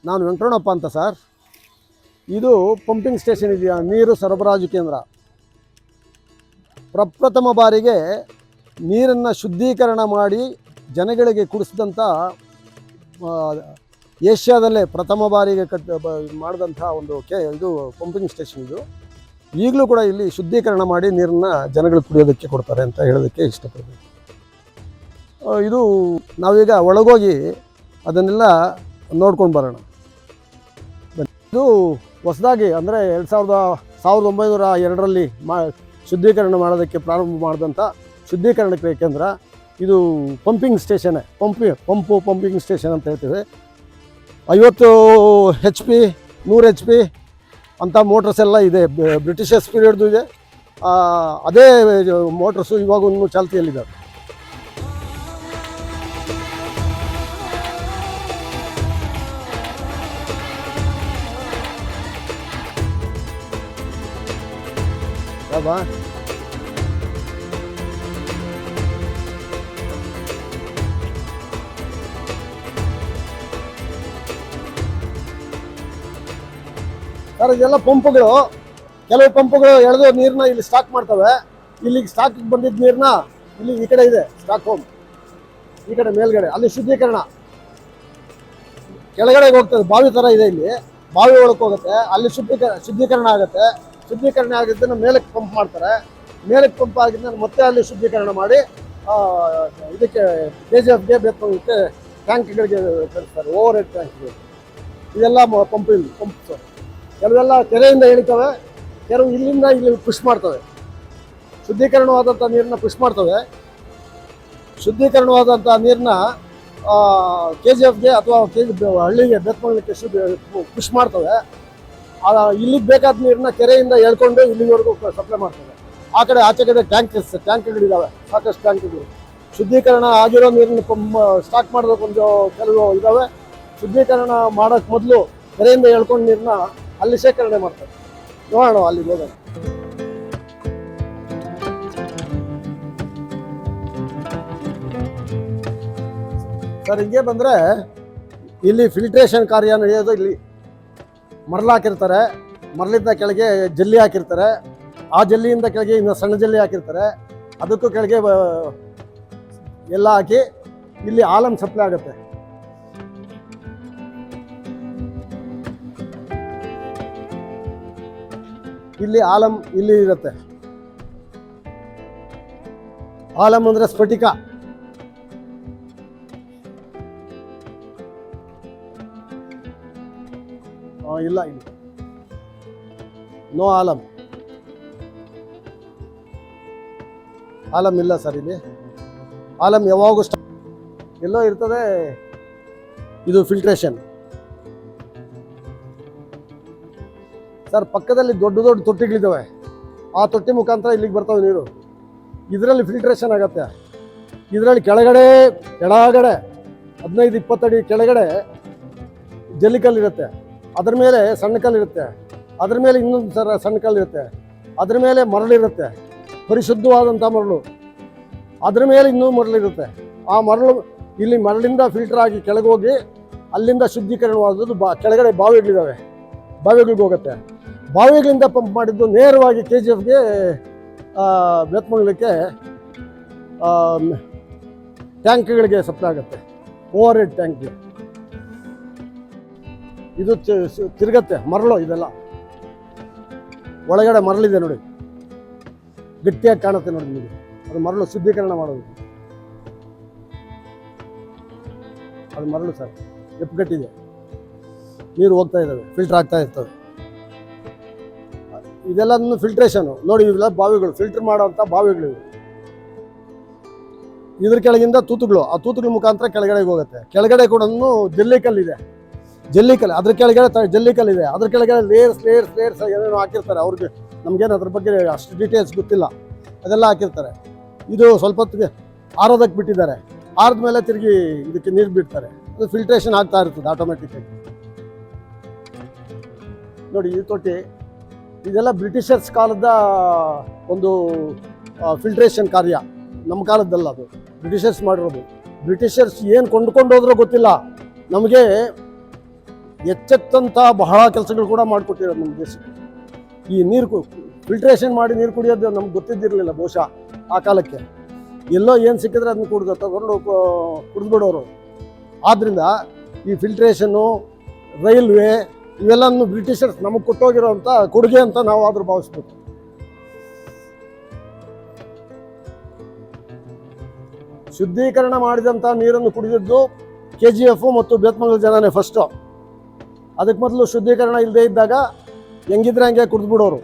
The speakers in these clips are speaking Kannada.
ನಾನು ವೆಂಕಟರಮಣಪ್ಪ ಅಂತ ಸರ್. ಇದು ಪಂಪಿಂಗ್ ಸ್ಟೇಷನ್ ಇದೆಯಾ, ನೀರು ಸರಬರಾಜು ಕೇಂದ್ರ. ಪ್ರಪ್ರಥಮ ಬಾರಿಗೆ ನೀರನ್ನು ಶುದ್ಧೀಕರಣ ಮಾಡಿ ಜನಗಳಿಗೆ ಕುಡಿಸಿದಂಥ ಏಷ್ಯಾದಲ್ಲೇ ಪ್ರಥಮ ಬಾರಿಗೆ ಮಾಡಿದಂಥ ಒಂದು ಇದು ಪಂಪಿಂಗ್ ಸ್ಟೇಷನ್ ಇದು. ಈಗಲೂ ಕೂಡ ಇಲ್ಲಿ ಶುದ್ಧೀಕರಣ ಮಾಡಿ ನೀರನ್ನು ಜನಗಳಿಗೆ ಕುಡಿಯೋದಕ್ಕೆ ಕೊಡ್ತಾರೆ ಅಂತ ಹೇಳೋದಕ್ಕೆ ಇಷ್ಟಪಡ್ತೀನಿ. ಇದು ನಾವೀಗ ಒಳಗೋಗಿ ಅದನ್ನೆಲ್ಲ ನೋಡ್ಕೊಂಡು ಬರೋಣ. ಇದು ಹೊಸದಾಗಿ ಅಂದರೆ 1902ರಲ್ಲಿ ಶುದ್ಧೀಕರಣ ಮಾಡೋದಕ್ಕೆ ಪ್ರಾರಂಭ ಮಾಡಿದಂಥ ಶುದ್ಧೀಕರಣ ಕೇಂದ್ರ ಇದು. ಪಂಪಿಂಗ್ ಸ್ಟೇಷನ್ನೇ, ಪಂಪಿಂಗ್ ಸ್ಟೇಷನ್ ಅಂತ ಹೇಳ್ತೀವಿ. 50 HP 100 HP ಅಂಥ ಮೋಟ್ರಸ್ ಎಲ್ಲ ಇದೆ. ಬ್ರಿಟಿಷರ್ಸ್ ಪೀರಿಯಡ್ದು ಇದೆ. ಅದೇ ಮೋಟ್ರಸ್ಸು ಇವಾಗೂ ಚಾಲ್ತಿಯಲ್ಲಿದ್ದಾವೆ. ಬಾ ಸರ್, ಇದೆಲ್ಲ ಪಂಪ್ಗಳು. ಕೆಲವು ಪಂಪ್ಗಳು ಎಳೆದು ನೀರನ್ನ ಇಲ್ಲಿ ಸ್ಟಾಕ್ ಮಾಡ್ತವೆ. ಇಲ್ಲಿಗೆ ಸ್ಟಾಕ್ ಬಂದಿದ್ದ ನೀರನ್ನ ಇಲ್ಲಿ ಈ ಕಡೆ ಇದೆ ಸ್ಟಾಕ್ ಹೋಮ್, ಈ ಕಡೆ ಮೇಲ್ಗಡೆ ಅಲ್ಲಿ ಶುದ್ಧೀಕರಣ ಕೆಳಗಡೆಗೆ ಹೋಗ್ತದೆ. ಬಾವಿ ಥರ ಇದೆ, ಇಲ್ಲಿ ಬಾವಿ ಒಳಗೆ ಹೋಗುತ್ತೆ. ಅಲ್ಲಿ ಶುದ್ಧೀಕರಣ ಆಗುತ್ತೆ. ಶುದ್ಧೀಕರಣ ಆಗಿದ್ದನ್ನು ಮೇಲಕ್ಕೆ ಪಂಪ್ ಮಾಡ್ತಾರೆ. ಮೇಲಕ್ಕೆ ಪಂಪ್ ಆಗಿದ್ದನ್ನು ಮತ್ತೆ ಅಲ್ಲಿ ಶುದ್ಧೀಕರಣ ಮಾಡಿ ಇದಕ್ಕೆ KGFಗೆ ಬೇಕಂತೆ ಟ್ಯಾಂಕ್ಗಳಿಗೆ ಕಳಿಸ್ತಾರೆ, ಓವರ್ ಹೆಡ್ ಟ್ಯಾಂಕ್ಗಳು. ಇದೆಲ್ಲ ಪಂಪ್ಸ್. ಕೆಲವೆಲ್ಲ ಕೆರೆಯಿಂದ ಇಳಿತವೆ, ಕೆಲವು ಇಲ್ಲಿಂದ ಇಲ್ಲಿ ಪುಷ್ ಮಾಡ್ತವೆ. ಶುದ್ಧೀಕರಣವಾದಂಥ ನೀರನ್ನ ಪುಷ್ ಮಾಡ್ತವೆ. ಶುದ್ಧೀಕರಣವಾದಂಥ ನೀರನ್ನ KGFಗೆ ಅಥವಾ ಹಳ್ಳಿಗೆ ಬೇತ್ಮಂಗ್ಲಕ್ಕೆ ಪುಷ್ ಮಾಡ್ತವೆ. ಇಲ್ಲಿಗೆ ಬೇಕಾದ ನೀರನ್ನ ಕೆರೆಯಿಂದ ಎಳ್ಕೊಂಡು ಇಲ್ಲಿವರೆಗೂ ಸಪ್ಲೈ ಮಾಡ್ತವೆ. ಆಚೆ ಕಡೆ ಟ್ಯಾಂಕ್ಗಳಿದ್ದಾವೆ, ಸಾಕಷ್ಟು ಟ್ಯಾಂಕ್ಗಳು. ಶುದ್ಧೀಕರಣ ಆಗಿರೋ ನೀರನ್ನ ಸ್ಟಾಕ್ ಮಾಡೋದಕ್ಕೊಂದು ಕೆಲವು ಇದ್ದಾವೆ. ಶುದ್ಧೀಕರಣ ಮಾಡೋಕ್ಕೆ ಮೊದಲು ಕೆರೆಯಿಂದ ಎಳ್ಕೊಂಡು ನೀರನ್ನ ಅಲ್ಲಿ ಶೇಖರಣೆ ಮಾಡ್ತಾರೆ. ನೋಡೋಣ ಅಲ್ಲಿಗೆ ಹೋಗೋಣ. ಸರ್, ಹಿಂಗೆ ಬಂದರೆ ಇಲ್ಲಿ ಫಿಲ್ಟ್ರೇಷನ್ ಕಾರ್ಯ ನಡೆಯೋದು. ಇಲ್ಲಿ ಮರಳು ಹಾಕಿರ್ತಾರೆ, ಮರಳಿಂದ ಕೆಳಗೆ ಜಲ್ಲಿ ಹಾಕಿರ್ತಾರೆ. ಆ ಜಲ್ಲಿಯಿಂದ ಕೆಳಗೆ ಇನ್ನು ಸಣ್ಣ ಜಲ್ಲಿ ಹಾಕಿರ್ತಾರೆ. ಅದಕ್ಕೂ ಕೆಳಗೆ ಎಲ್ಲ ಹಾಕಿ ಇಲ್ಲಿ ಆಲಮ್ ಸಪ್ಲೈ ಆಗುತ್ತೆ. ಇಲ್ಲಿ ಆಲಮ್ ಇಲ್ಲಿ ಇರುತ್ತೆ. ಆಲಮ್ ಅಂದರೆ ಸ್ಫಟಿಕ. ಇಲ್ಲ, ಇಲ್ಲಿ ನೋ ಆಲಮ್. ಆಲಮ್ ಇಲ್ಲ ಸರ್, ಇಲ್ಲಿ ಆಲಮ್ ಯಾವಾಗೂ ಎಲ್ಲೋ ಇರ್ತದೆ. ಇದು ಫಿಲ್ಟ್ರೇಷನ್. ಸರ್, ಪಕ್ಕದಲ್ಲಿ ದೊಡ್ಡ ದೊಡ್ಡ ತೊಟ್ಟಿಗಳಿದ್ದಾವೆ. ಆ ತೊಟ್ಟಿ ಮುಖಾಂತರ ಇಲ್ಲಿಗೆ ಬರ್ತವೆ ನೀರು. ಇದರಲ್ಲಿ ಫಿಲ್ಟ್ರೇಷನ್ ಆಗುತ್ತೆ. ಇದರಲ್ಲಿ ಕೆಳಗಡೆ 15-20 ಅಡಿ ಕೆಳಗಡೆ ಜಲ್ಲಿಕಲ್ಲಿರುತ್ತೆ. ಅದ್ರ ಮೇಲೆ ಸಣ್ಣ ಕಲ್ಲಿರುತ್ತೆ. ಅದ್ರ ಮೇಲೆ ಇನ್ನೊಂದು ಸಣ್ಣ ಕಲ್ಲಿರುತ್ತೆ. ಅದ್ರ ಮೇಲೆ ಮರಳಿರುತ್ತೆ, ಪರಿಶುದ್ಧವಾದಂಥ ಮರಳು. ಅದ್ರ ಮೇಲೆ ಇನ್ನೂ ಮರಳಿರುತ್ತೆ. ಆ ಮರಳು ಇಲ್ಲಿ ಮರಳಿಂದ ಫಿಲ್ಟರ್ ಆಗಿ ಕೆಳಗೆ ಹೋಗಿ ಅಲ್ಲಿಂದ ಶುದ್ಧೀಕರಣವಾದದ್ದು ಕೆಳಗಡೆ ಬಾವಿಗಳಿದ್ದಾವೆ, ಬಾವಿಗಳಿಗೆ ಹೋಗುತ್ತೆ. ಬಾವಿಗಳಿಂದ ಪಂಪ್ ಮಾಡಿದ್ದು ನೇರವಾಗಿ KGFಗೆ ಬೇತ್ಮಂಗ್ಲಕ್ಕೆ ಟ್ಯಾಂಕ್ಗಳಿಗೆ ಸಪ್ಲೈ ಆಗುತ್ತೆ, ಓವರ್ ಹೆಡ್ ಟ್ಯಾಂಕ್ಗೆ. ಇದು ತಿರುಗತ್ತೆ ಮರಳು. ಇದೆಲ್ಲ ಒಳಗಡೆ ಮರಳಿದೆ ನೋಡಿ, ಗಟ್ಟಿಯಾಗಿ ಕಾಣುತ್ತೆ ನೋಡಿ ನಿಮಗೆ. ಅದು ಮರಳು ಶುದ್ಧೀಕರಣ ಮಾಡೋದು. ಅದು ಮರಳು ಸರ್, ಎಪ್ಪುಗಟ್ಟಿದೆ. ನೀರು ಹೋಗ್ತಾ ಇದ್ದಾವೆ, ಫಿಲ್ಟರ್ ಆಗ್ತಾ ಇರ್ತವೆ. ಇದೆಲ್ಲ ಫಿಲ್ಟ್ರೇಷನು ನೋಡಿ. ಇವೆಲ್ಲ ಬಾವಿಗಳು, ಫಿಲ್ಟರ್ ಮಾಡೋವಂಥ ಬಾವಿಗಳು. ಇದ್ರ ಕೆಳಗಿಂದ ತೂತುಗಳು, ಆ ತೂತುಗಳ ಮುಖಾಂತರ ಕೆಳಗಡೆಗೆ ಹೋಗುತ್ತೆ. ಕೆಳಗಡೆ ಕೂಡ ಜಲ್ಲಿಕಲ್ಲಿದೆ, ಜಲ್ಲಿಕಲ್ಲು. ಅದ್ರ ಕೆಳಗಡೆ ಜಲ್ಲಿಕಲ್ಲಿದೆ. ಅದ್ರ ಕೆಳಗಡೆ ಲೇಯರ್ಸ್ ಏನೇನೋ ಹಾಕಿರ್ತಾರೆ. ಅವ್ರಿಗೆ ನಮಗೇನು ಅದ್ರ ಬಗ್ಗೆ ಅಷ್ಟು ಡೀಟೇಲ್ಸ್ ಗೊತ್ತಿಲ್ಲ. ಅದೆಲ್ಲ ಹಾಕಿರ್ತಾರೆ. ಇದು ಸ್ವಲ್ಪ ಹೊತ್ತಿಗೆ ಆರೋದಕ್ಕೆ ಬಿಟ್ಟಿದ್ದಾರೆ. ಆರಿದ ಮೇಲೆ ತಿರುಗಿ ಇದಕ್ಕೆ ನೀರು ಬಿಡ್ತಾರೆ. ಅದು ಫಿಲ್ಟ್ರೇಷನ್ ಆಗ್ತಾ ಇರ್ತದೆ ಆಟೋಮೆಟಿಕ್ಕಾಗಿ. ನೋಡಿ, ಈ ತೊಟ್ಟಿ ಇದೆಲ್ಲ ಬ್ರಿಟಿಷರ್ಸ್ ಕಾಲದ ಒಂದು ಫಿಲ್ಟ್ರೇಷನ್ ಕಾರ್ಯ. ನಮ್ಮ ಕಾಲದ್ದಲ್ಲ, ಅದು ಬ್ರಿಟಿಷರ್ಸ್ ಮಾಡಿರೋದು. ಬ್ರಿಟಿಷರ್ಸ್ ಏನು ಕೊಂಡ್ಕೊಂಡು ಹೋದ್ರೂ ಗೊತ್ತಿಲ್ಲ. ನಮಗೆ ಎಚ್ಚೆತ್ತಂಥ ಬಹಳ ಕೆಲಸಗಳು ಕೂಡ ಮಾಡಿಕೊಟ್ಟಿರೋದು ನಮ್ಮ ದೇಶಕ್ಕೆ. ಈ ನೀರು ಫಿಲ್ಟ್ರೇಷನ್ ಮಾಡಿ ನೀರು ಕುಡಿಯೋದು ನಮ್ಗೆ ಗೊತ್ತಿದ್ದಿರಲಿಲ್ಲ ಬಹುಶಃ ಆ ಕಾಲಕ್ಕೆ. ಎಲ್ಲೋ ಏನು ಸಿಕ್ಕಿದ್ರೆ ಅದನ್ನ ತಗೊಂಡು ಕುಡಿದ್ಬಿಡೋರು. ಆದ್ದರಿಂದ ಈ ಫಿಲ್ಟ್ರೇಷನ್ನು, ರೈಲ್ವೆ ಇವೆಲ್ಲನೂ ಬ್ರಿಟಿಷರ್ಸ್ ನಮಗೆ ಕೊಟ್ಟೋಗಿರೋಂಥ ಕೊಡುಗೆ ಅಂತ ನಾವು ಆದರೂ ಭಾವಿಸ್ಬೇಕು. ಶುದ್ಧೀಕರಣ ಮಾಡಿದಂಥ ನೀರನ್ನು ಕುಡಿದಿದ್ದು KGF ಮತ್ತು ಬೇತ್ಮಂಗಲ ಜನನೇ ಫಸ್ಟು. ಅದಕ್ಕೆ ಮೊದಲು ಶುದ್ಧೀಕರಣ ಇಲ್ಲದೇ ಇದ್ದಾಗ ಹೆಂಗಿದ್ರೆ ಹಂಗೆ ಕುಡಿದ್ಬಿಡೋರು.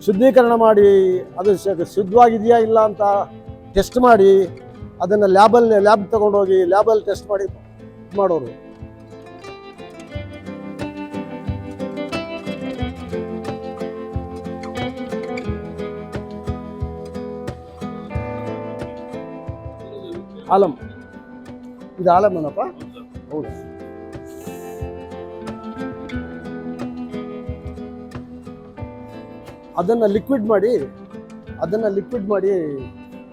ಶುದ್ಧೀಕರಣ ಮಾಡಿ ಅದು ಶುದ್ಧವಾಗಿದೆಯಾ ಇಲ್ಲ ಅಂತ ಟೆಸ್ಟ್ ಮಾಡಿ ಅದನ್ನು ಲ್ಯಾಬ್ ತಗೊಂಡೋಗಿ ಲ್ಯಾಬಲ್ಲಿ ಟೆಸ್ಟ್ ಮಾಡಿ ಮಾಡೋರು. ಆಲಮ್, ಇದು ಆಲಮ್ ಏನಪ್ಪ? ಹೌದು. ಅದನ್ನು ಲಿಕ್ವಿಡ್ ಮಾಡಿ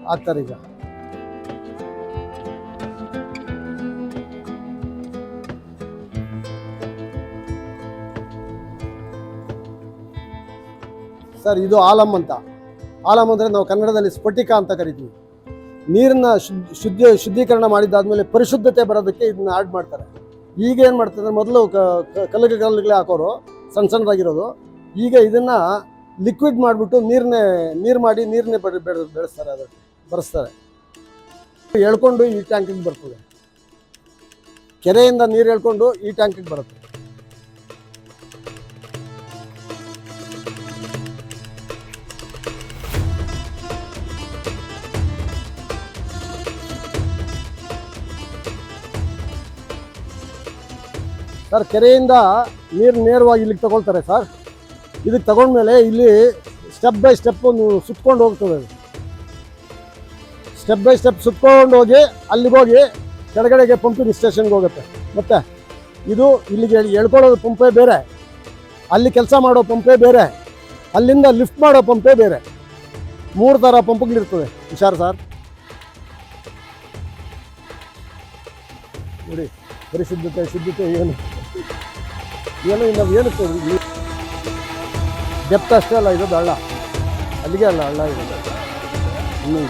ಹಾಕ್ತಾರೆ ಈಗ. ಸರ್, ಇದು ಆಲಮ್ ಅಂತ. ಆಲಮ್ ಅಂದರೆ ನಾವು ಕನ್ನಡದಲ್ಲಿ ಸ್ಫಟಿಕ ಅಂತ ಕರಿತೀವಿ. ನೀರನ್ನ ಶುದ್ಧೀಕರಣ ಮಾಡಿದ್ದಾದ್ಮೇಲೆ ಪರಿಶುದ್ಧತೆ ಬರೋದಕ್ಕೆ ಇದನ್ನ ಆ್ಯಡ್ ಮಾಡ್ತಾರೆ. ಈಗ ಏನು ಮಾಡ್ತಾರೆ, ಮೊದಲು ಕಲ್ಲುಗಳೇ ಹಾಕೋರು ಸಣ್ಣದಾಗಿರೋದು. ಈಗ ಇದನ್ನು ಲಿಕ್ವಿಡ್ ಮಾಡಿಬಿಟ್ಟು ನೀರನ್ನೇ ಬೆಳೆಸ್ತಾರೆ, ಅದಕ್ಕೆ ಬರೆಸ್ತಾರೆ. ಎಳ್ಕೊಂಡು ಈ ಟ್ಯಾಂಕಿಗೆ ಬರ್ತದೆ. ಕೆರೆಯಿಂದ ನೀರು ಎಳ್ಕೊಂಡು ಈ ಟ್ಯಾಂಕಿಗೆ ಬರುತ್ತೆ. ಸರ್, ಕೆರೆಯಿಂದ ನೀರು ನೇರವಾಗಿ ಇಲ್ಲಿಗೆ ತಗೊಳ್ತಾರೆ ಸರ್. ಇದಕ್ಕೆ ತಗೊಂಡ್ಮೇಲೆ ಇಲ್ಲಿ ಸ್ಟೆಪ್ ಬೈ ಸ್ಟೆಪ್ ಸುತ್ಕೊಂಡು ಹೋಗ್ತದೆ. ಸ್ಟೆಪ್ ಬೈ ಸ್ಟೆಪ್ ಸುತ್ಕೊಂಡು ಹೋಗಿ ಅಲ್ಲಿಗೆ ಹೋಗಿ ಕೆಳಗಡೆಗೆ ಪಂಪಿಂಗ್ ಸ್ಟೇಷನ್ಗೆ ಹೋಗುತ್ತೆ. ಮತ್ತು ಇದು ಇಲ್ಲಿಗೆ ಎಳ್ಕೊಳ್ಳೋದು ಪಂಪೇ ಬೇರೆ, ಅಲ್ಲಿ ಕೆಲಸ ಮಾಡೋ ಪಂಪೇ ಬೇರೆ, ಅಲ್ಲಿಂದ ಲಿಫ್ಟ್ ಮಾಡೋ ಪಂಪೇ ಬೇರೆ. 3 ಥರ ಪಂಪ್ಗಳಿರ್ತದೆ. ಹುಷಾರು ಸರ್. ನೋಡಿ, ಶುದ್ಧತೆ ಏನು ನಾವು ಏನಕ್ಕೆ ಡೆಪ್ತ್ ಅಷ್ಟೇ ಅಲ್ಲ ಇರೋದು, ಹಳ್ಳ ಅಲ್ಲಿಗೆ ಅಲ್ಲ ಹಳ್ಳ ಇರೋದು ಇನ್ನೂ